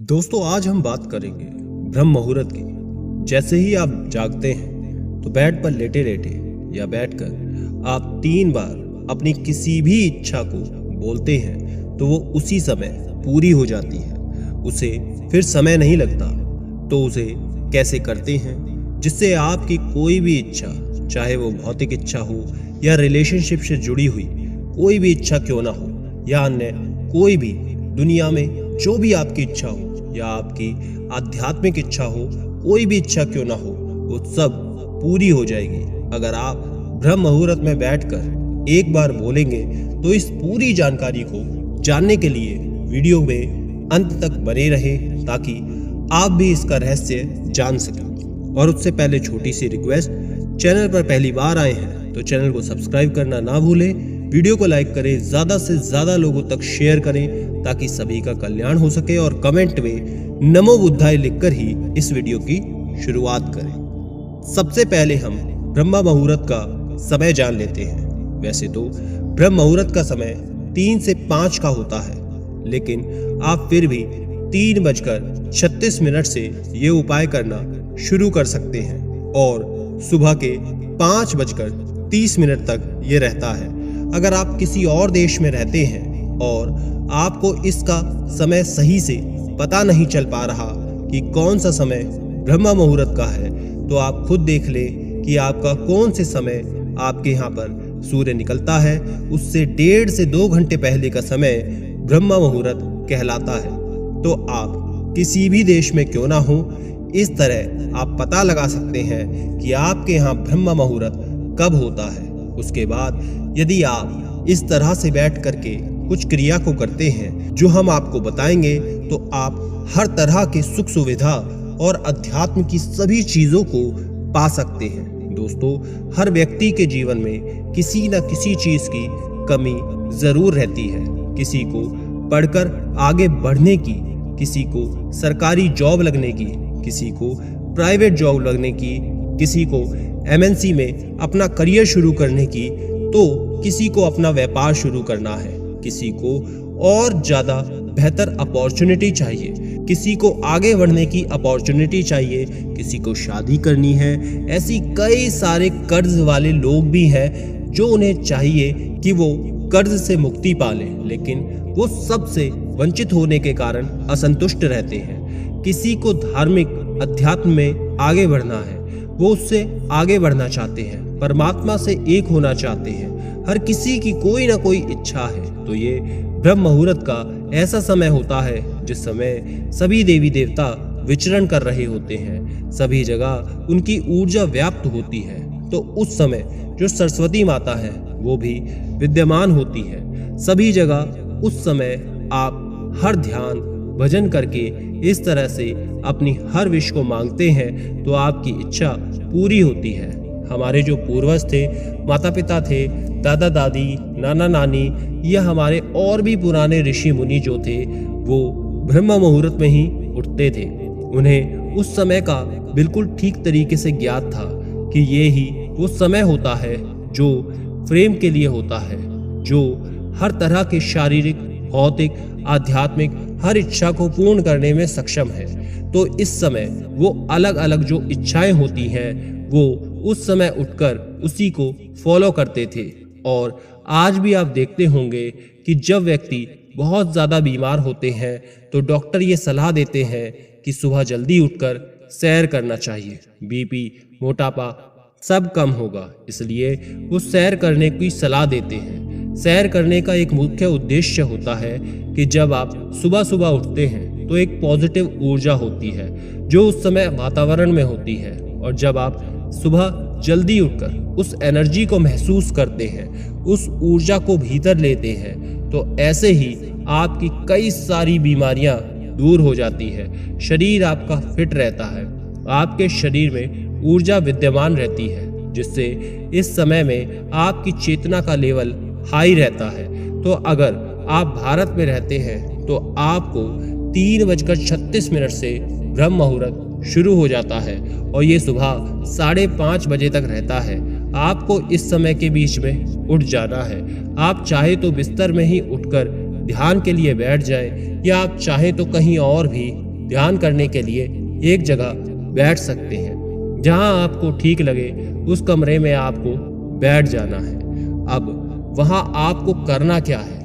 दोस्तों आज हम बात करेंगे ब्रह्म मुहूर्त की। जैसे ही आप जागते हैं तो बेड पर लेटे लेटे या बैठकर आप 3 बार अपनी किसी भी इच्छा को बोलते हैं तो वो उसी समय पूरी हो जाती है। उसे फिर समय नहीं लगता। तो उसे कैसे करते हैं जिससे आपकी कोई भी इच्छा, चाहे वो भौतिक इच्छा हो या रिलेशनशिप से जुड़ी हुई कोई भी इच्छा क्यों ना हो, या अन्य कोई भी दुनिया में जो भी आपकी इच्छा हो या आपकी आध्यात्मिक इच्छा हो, कोई भी इच्छा क्यों ना हो, वो सब पूरी हो जाएगी अगर आप ब्रह्म मुहूर्त में बैठकर एक बार बोलेंगे। तो इस पूरी जानकारी को जानने के लिए वीडियो में अंत तक बने रहे ताकि आप भी इसका रहस्य जान सकें। और उससे पहले छोटी सी रिक्वेस्ट, चैनल पर पहली बार आए हैं तो चैनल को सब्सक्राइब करना ना भूलें, वीडियो को लाइक करें, ज्यादा से ज्यादा लोगों तक शेयर करें ताकि सभी का कल्याण हो सके, और कमेंट में नमो बुद्धाय लिखकर ही इस वीडियो की शुरुआत करें। सबसे पहले हम ब्रह्म मुहूर्त का समय जान लेते हैं। वैसे तो ब्रह्म मुहूर्त का समय 3 से 5 का होता है, लेकिन आप फिर भी 3:36 से ये उपाय करना शुरू कर सकते हैं और सुबह के 5:30 तक ये रहता है। अगर आप किसी और देश में रहते हैं और आपको इसका समय सही से पता नहीं चल पा रहा कि कौन सा समय ब्रह्म मुहूर्त का है, तो आप खुद देख लें कि आपका कौन से समय आपके यहाँ पर सूर्य निकलता है, उससे 1.5 से 2 घंटे पहले का समय ब्रह्म मुहूर्त कहलाता है। तो आप किसी भी देश में क्यों ना हो, इस तरह आप पता लगा सकते हैं कि आपके यहाँ ब्रह्म मुहूर्त कब होता है। उसके बाद यदि आप इस तरह से बैठ करके कुछ क्रिया को करते हैं जो हम आपको बताएंगे, तो आप हर तरह के सुख सुविधा और अध्यात्म की सभी चीजों को पा सकते हैं। दोस्तों, हर व्यक्ति के जीवन में किसी न किसी चीज की कमी जरूर रहती है। किसी को पढ़कर आगे बढ़ने की, किसी को सरकारी जॉब लगने की, किसी को प्राइवेट जॉब लगने की, किसी को MNC में अपना करियर शुरू करने की, तो किसी को अपना व्यापार शुरू करना है, किसी को और ज्यादा बेहतर अपॉर्चुनिटी चाहिए, किसी को आगे बढ़ने की अपॉर्चुनिटी चाहिए, किसी को शादी करनी है। ऐसी कई सारे कर्ज वाले लोग भी हैं जो उन्हें चाहिए कि वो कर्ज से मुक्ति पा लें, लेकिन वो सबसे वंचित होने के कारण असंतुष्ट रहते हैं। किसी को धार्मिक अध्यात्म में आगे बढ़ना है, वो उससे आगे बढ़ना चाहते हैं, परमात्मा से एक होना चाहते हैं। हर किसी की कोई ना कोई इच्छा है। तो ये ब्रह्म मुहूर्त का ऐसा समय होता है जिस समय सभी देवी देवता विचरण कर रहे होते हैं, सभी जगह उनकी ऊर्जा व्याप्त होती है। तो उस समय जो सरस्वती माता है वो भी विद्यमान होती है। सभी जगह उस समय आप हर ध्यान भजन करके इस तरह से अपनी हर विश को मांगते हैं तो आपकी इच्छा पूरी होती है। हमारे जो पूर्वज थे, माता पिता थे, दादा दादी, नाना नानी या हमारे और भी पुराने ऋषि मुनि जो थे, वो ब्रह्म मुहूर्त में ही उठते थे। उन्हें उस समय का बिल्कुल ठीक तरीके से ज्ञात था कि ये ही वो समय होता है जो प्रेम के लिए होता है, जो हर तरह के शारीरिक, भौतिक, आध्यात्मिक हर इच्छा को पूर्ण करने में सक्षम है। तो इस समय वो अलग अलग जो इच्छाएं होती हैं वो उस समय उठकर उसी को फॉलो करते थे। और आज भी आप देखते होंगे कि जब व्यक्ति बहुत ज़्यादा बीमार होते हैं तो डॉक्टर ये सलाह देते हैं कि सुबह जल्दी उठकर सैर करना चाहिए, BP, मोटापा सब कम होगा, इसलिए वो सैर करने की सलाह देते हैं। सैर करने का एक मुख्य उद्देश्य होता है कि जब आप सुबह सुबह उठते हैं तो एक पॉजिटिव ऊर्जा होती है जो उस समय वातावरण में होती है, और जब आप सुबह जल्दी उठकर उस एनर्जी को महसूस करते हैं, उस ऊर्जा को भीतर लेते हैं, तो ऐसे ही आपकी कई सारी बीमारियां दूर हो जाती है। शरीर आपका फिट रहता है, आपके शरीर में ऊर्जा विद्यमान रहती है, जिससे इस समय में आपकी चेतना का लेवल हाई रहता है। तो अगर आप भारत में रहते हैं तो आपको 3:36 से ब्रह्म मुहूर्त शुरू हो जाता है और ये सुबह 5:30 बजे तक रहता है। आपको इस समय के बीच में उठ जाना है। आप चाहे तो बिस्तर में ही उठकर ध्यान के लिए बैठ जाएं, या आप चाहे तो कहीं और भी ध्यान करने के लिए एक जगह बैठ सकते हैं। जहां आपको ठीक लगे उस कमरे में आपको बैठ जाना है। अब वहां आपको करना क्या है,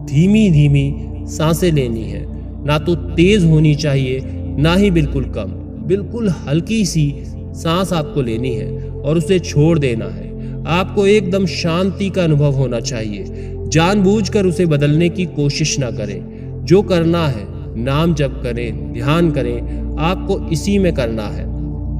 धीमी धीमी सांसें लेनी है। ना तो तेज होनी चाहिए ना ही बिल्कुल कम, बिल्कुल हल्की सी सांस आपको लेनी है और उसे छोड़ देना है। आपको एकदम शांति का अनुभव होना चाहिए। जानबूझकर उसे बदलने की कोशिश ना करें। जो करना है नाम जप करें, ध्यान करें, आपको इसी में करना है।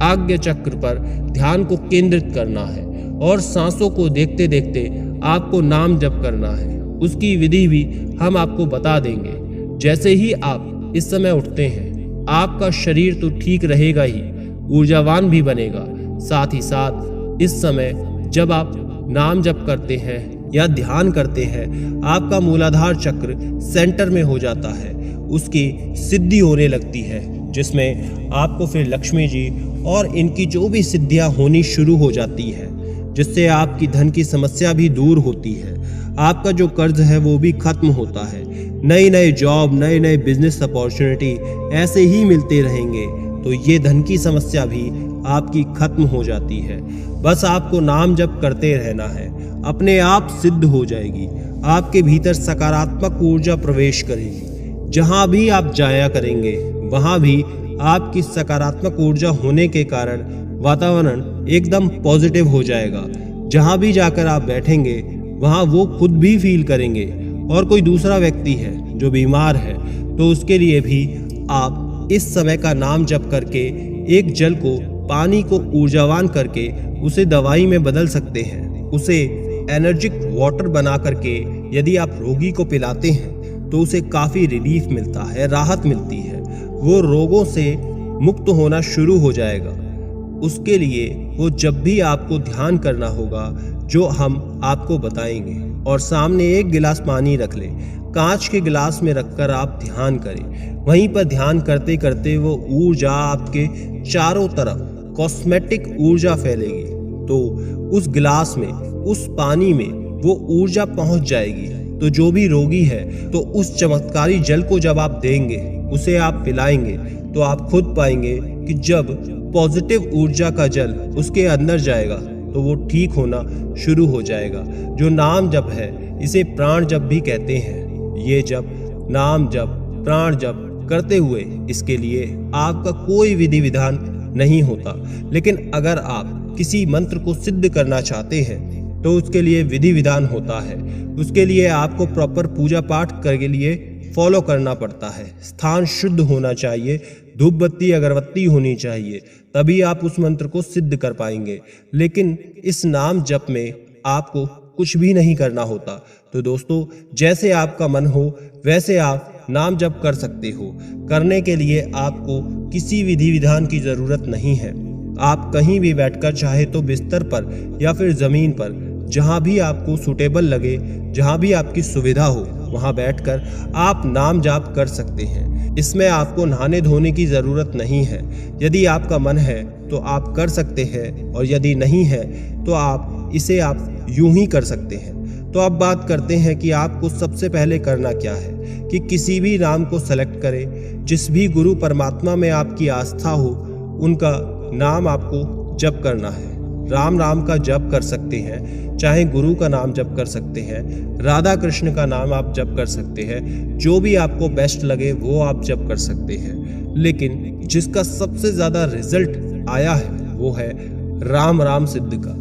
आज्ञा चक्र पर ध्यान को केंद्रित करना है और सांसों को देखते देखते आपको नाम जप करना है। उसकी विधि भी हम आपको बता देंगे। जैसे ही आप इस समय उठते हैं, आपका शरीर तो ठीक रहेगा ही, ऊर्जावान भी बनेगा। साथ ही साथ इस समय जब आप नाम जप करते हैं या ध्यान करते हैं, आपका मूलाधार चक्र सेंटर में हो जाता है, उसकी सिद्धि होने लगती है, जिसमें आपको फिर लक्ष्मी जी और इनकी जो भी सिद्धियां होनी शुरू हो जाती है, जिससे आपकी धन की समस्या भी दूर होती है। आपका जो कर्ज है वो भी खत्म होता है। नई नई जॉब, नए नए बिजनेस अपॉर्चुनिटी ऐसे ही मिलते रहेंगे, तो ये धन की समस्या भी आपकी खत्म हो जाती है। बस आपको नाम जप करते रहना है, अपने आप सिद्ध हो जाएगी। आपके भीतर सकारात्मक ऊर्जा प्रवेश करेगी। जहां भी आप जाया करेंगे वहां भी आपकी सकारात्मक ऊर्जा होने के कारण वातावरण एकदम पॉजिटिव हो जाएगा। जहां भी जाकर आप बैठेंगे वहां वो खुद भी फील करेंगे। और कोई दूसरा व्यक्ति है जो बीमार है तो उसके लिए भी आप इस समय का नाम जप करके एक जल को, पानी को ऊर्जावान करके उसे दवाई में बदल सकते हैं। उसे एनर्जिक वाटर बना करके यदि आप रोगी को पिलाते हैं तो उसे काफ़ी रिलीफ मिलता है, राहत मिलती है। वो रोगों से मुक्त होना शुरू हो जाएगा। उसके लिए वो जब भी आपको ध्यान करना होगा जो हम आपको बताएंगे, और सामने एक गिलास पानी रख लें, कांच के गिलास में रखकर आप ध्यान करें। वहीं पर ध्यान करते करते वो ऊर्जा आपके चारों तरफ कॉस्मेटिक ऊर्जा फैलेगी, तो उस गिलास में, उस पानी में वो ऊर्जा पहुंच जाएगी। तो जो भी रोगी है तो उस चमत्कारी जल को जब आप देंगे, उसे आप पिलाएंगे, तो आप खुद पाएंगे कि जब पॉजिटिव ऊर्जा का जल उसके अंदर जाएगा तो वो ठीक होना शुरू हो जाएगा। जो नाम जप है इसे प्राण जप भी कहते हैं। ये जप, नाम जप, प्राण जप करते हुए इसके लिए आपका कोई विधि विधान नहीं होता। लेकिन अगर आप किसी मंत्र को सिद्ध करना चाहते हैं तो उसके लिए विधि विधान होता है। उसके लिए आपको प्रॉपर पूजा पाठ के लिए फॉलो करना पड़ता है। स्थान शुद्ध होना चाहिए, धूप बत्ती अगरबत्ती होनी चाहिए, तभी आप उस मंत्र को सिद्ध कर पाएंगे। लेकिन इस नाम जप में आपको कुछ भी नहीं करना होता। तो दोस्तों, जैसे आपका मन हो वैसे आप नाम जप कर सकते हो। करने के लिए आपको किसी विधि विधान की ज़रूरत नहीं है। आप कहीं भी बैठकर, चाहे तो बिस्तर पर या फिर ज़मीन पर, जहाँ भी आपको सूटेबल लगे, जहाँ भी आपकी सुविधा हो, वहाँ बैठकर आप नाम जाप कर सकते हैं। इसमें आपको नहाने धोने की ज़रूरत नहीं है। यदि आपका मन है तो आप कर सकते हैं, और यदि नहीं है तो आप इसे यूं ही कर सकते हैं। तो अब बात करते हैं कि आपको सबसे पहले करना क्या है, कि किसी भी नाम को सेलेक्ट करें। जिस भी गुरु परमात्मा में आपकी आस्था हो उनका नाम आपको जप करना है। राम नाम का जप कर सकते हैं, चाहे गुरु का नाम जप कर सकते हैं, राधा कृष्ण का नाम आप जप कर सकते हैं। जो भी आपको बेस्ट लगे वो आप जप कर सकते हैं। लेकिन जिसका सबसे ज़्यादा रिजल्ट आया है वो है राम राम सिद्ध का।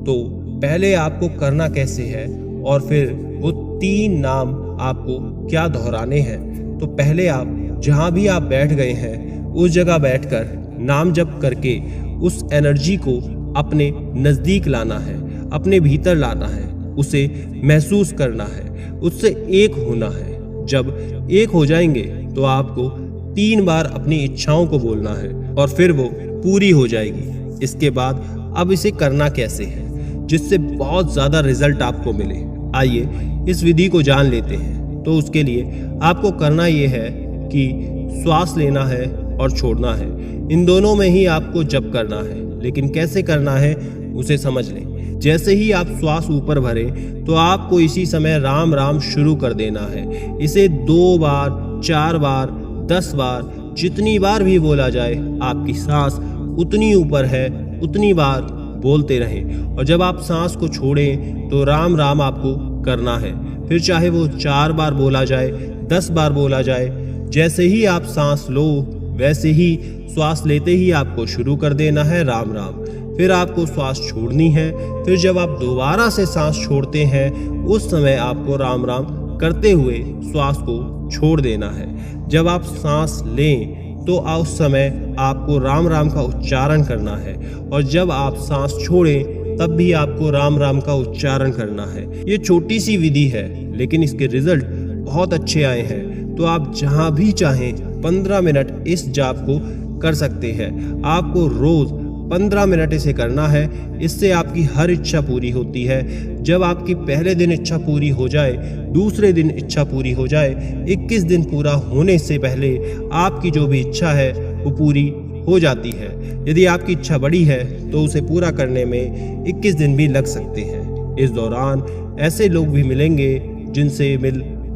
तो पहले आपको करना कैसे है और फिर वो 3 नाम आपको क्या दोहराने हैं। तो पहले आप जहाँ भी आप बैठ गए हैं उस जगह बैठकर नाम जप करके उस एनर्जी को अपने नज़दीक लाना है, अपने भीतर लाना है, उसे महसूस करना है, उससे एक होना है। जब एक हो जाएंगे तो आपको 3 बार अपनी इच्छाओं को बोलना है और फिर वो पूरी हो जाएगी। इसके बाद अब इसे करना कैसे है जिससे बहुत ज़्यादा रिजल्ट आपको मिले, आइए इस विधि को जान लेते हैं। तो उसके लिए आपको करना ये है कि श्वास लेना है और छोड़ना है। इन दोनों में ही आपको जप करना है, लेकिन कैसे करना है उसे समझ लें। जैसे ही आप श्वास ऊपर भरें तो आपको इसी समय राम राम शुरू कर देना है। इसे 2 बार, 4 बार, 10 बार जितनी बार भी बोला जाए आपकी सांस उतनी ऊपर है उतनी बार बोलते रहें। और जब आप सांस को छोड़ें तो राम राम आपको करना है। फिर चाहे वो 4 बार बोला जाए, 10 बार बोला जाए, जैसे ही आप सांस लो वैसे ही श्वास लेते ही आपको शुरू कर देना है राम राम। फिर आपको श्वास छोड़नी है। फिर जब आप दोबारा से सांस छोड़ते हैं उस समय आपको राम राम करते हुए श्वास को छोड़ देना है। जब आप सांस लें तो उस समय आपको राम राम का उच्चारण करना है, और जब आप सांस छोड़ें तब भी आपको राम राम का उच्चारण करना है। ये छोटी सी विधि है लेकिन इसके रिजल्ट बहुत अच्छे आए हैं। तो आप जहां भी चाहें 15 मिनट इस जाप को कर सकते हैं। आपको रोज 15 मिनट इसे करना है। इससे आपकी हर इच्छा पूरी होती है। जब आपकी पहले दिन इच्छा पूरी हो जाए, दूसरे दिन इच्छा पूरी हो जाए, 21 दिन पूरा होने से पहले आपकी जो भी इच्छा है वो पूरी हो जाती है। यदि आपकी इच्छा बड़ी है तो उसे पूरा करने में 21 दिन भी लग सकते हैं। इस दौरान ऐसे लोग भी मिलेंगे जिनसे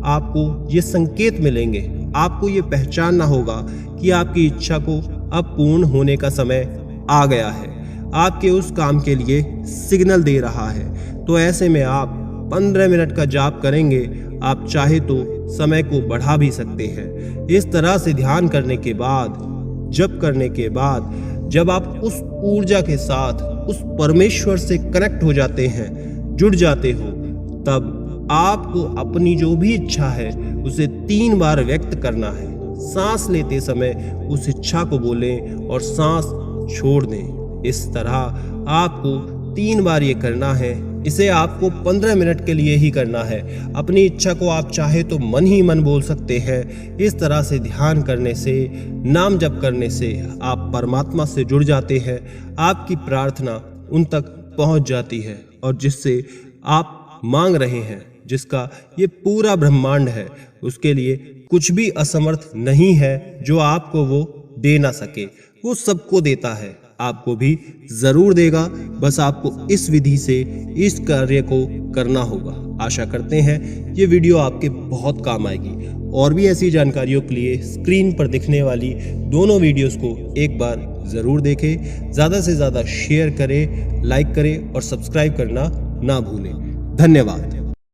आपको ये संकेत मिलेंगे। आपको ये पहचानना होगा कि आपकी इच्छा को अब पूर्ण होने का समय आ गया है, आपके उस काम के लिए सिग्नल दे रहा है। तो ऐसे में आप 15 मिनट का जाप करेंगे। आप चाहे तो समय को बढ़ा भी सकते हैं। इस तरह से ध्यान करने के बाद, जप करने के बाद, जब आप उस ऊर्जा के साथ उस परमेश्वर से कनेक्ट हो जाते हैं, जुड़ जाते हो, तब आपको अपनी जो भी इच्छा है उसे 3 बार व्यक्त करना है। सांस लेते समय उस इच्छा को बोलें और सांस छोड़ दें। इस तरह आपको 3 बार ये करना है। इसे आपको 15 मिनट के लिए ही करना है। अपनी इच्छा को आप चाहे तो मन ही मन बोल सकते हैं। इस तरह से ध्यान करने से, नाम जप करने से आप परमात्मा से जुड़ जाते हैं। आपकी प्रार्थना उन तक पहुंच जाती है, और जिससे आप मांग रहे हैं, जिसका ये पूरा ब्रह्मांड है, उसके लिए कुछ भी असमर्थ नहीं है जो आपको वो दे ना सके। वो सबको देता है, आपको भी जरूर देगा। बस आपको इस विधि से इस कार्य को करना होगा। आशा करते हैं ये वीडियो आपके बहुत काम आएगी। और भी ऐसी जानकारियों के लिए स्क्रीन पर दिखने वाली दोनों वीडियोस को एक बार जरूर देखें। ज़्यादा से ज़्यादा शेयर करें, लाइक करें और सब्सक्राइब करना ना भूलें। धन्यवाद।